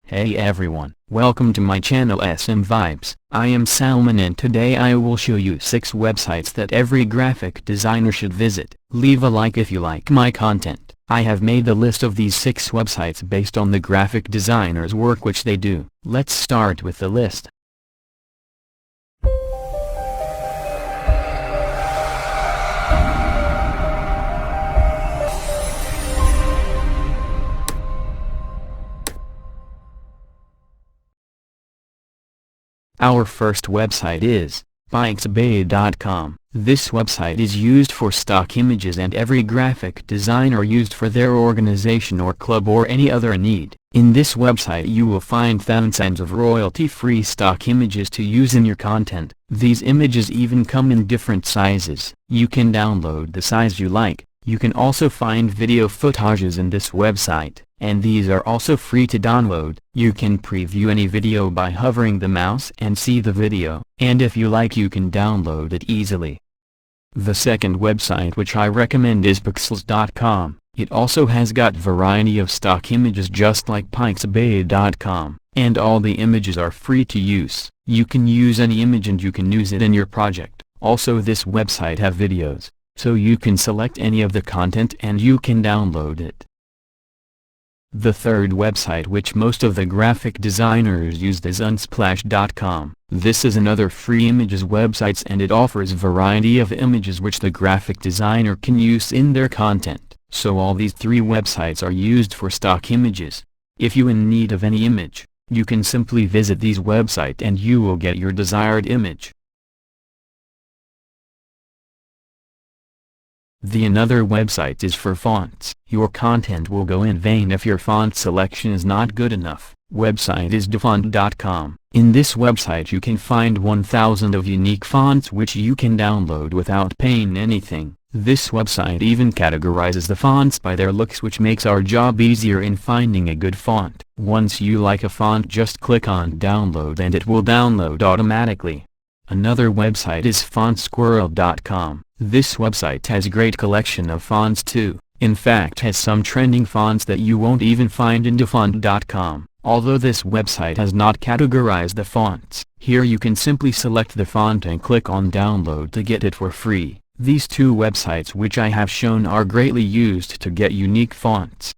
Hey everyone, welcome to my channel SM Vibes. I am Salman and today I will show you 6 websites that every graphic designer should visit. Leave a like if you like my content. I have made the list of these 6 websites based on the graphic designer's work which they do. Let's start with the list. Our first website is Pixelscalm. This website is used for stock images and every graphic designer used for their organization or club or any other need. In this website you will find thousands of royalty-free stock images to use in your content. These images even come in different sizes. You can download the size you like. You can also find video footages in this website, and these are also free to download. You can preview any video by hovering the mouse and see the video, and if you like you can download it easily. The second website which I recommend is Pixelscalm. It also has got variety of stock images just like Pixelscalm, and all the images are free to use. You can use any image and you can use it in your project. Also this website have videos, so you can select any of the content and you can download it. The third website which most of the graphic designers use is Unsplash.com. This is another free images website and it offers variety of images which the graphic designer can use in their content. So all these 3 websites are used for stock images. If you in need of any image, you can simply visit these websites and you will get your desired image. The another website is for fonts. Your content will go in vain if your font selection is not good enough. Website is Dafont.com. In this website you can find 1000 of unique fonts which you can download without paying anything. This website even categorizes the fonts by their looks which makes our job easier in finding a good font. Once you like a font just click on download and it will download automatically. Another website is Squirrel.com. This website has a great collection of fonts too. In fact has some trending fonts that you won't even find in Dafont.com. Although this website has not categorized the fonts, here you can simply select the font and click on download to get it for free. These 2 websites which I have shown are greatly used to get unique fonts.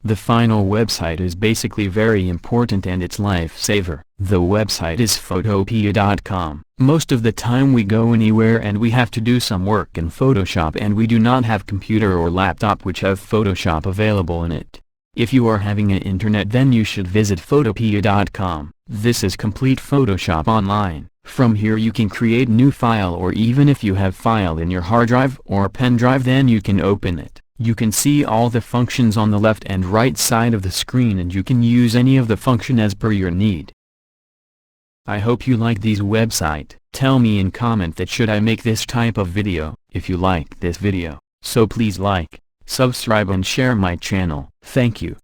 The final website is basically very important and it's lifesaver. The website is Photopea.com. Most of the time we go anywhere and we have to do some work in Photoshop and we do not have computer or laptop which have Photoshop available in it. If you are having an internet then you should visit Photopea.com. This is complete Photoshop online. From here you can create new file or even if you have file in your hard drive or pen drive then you can open it. You can see all the functions on the left and right side of the screen and you can use any of the function as per your need. I hope you like these website. Tell me in comment that should I make this type of video, if you like this video. So please like, subscribe and share my channel. Thank you.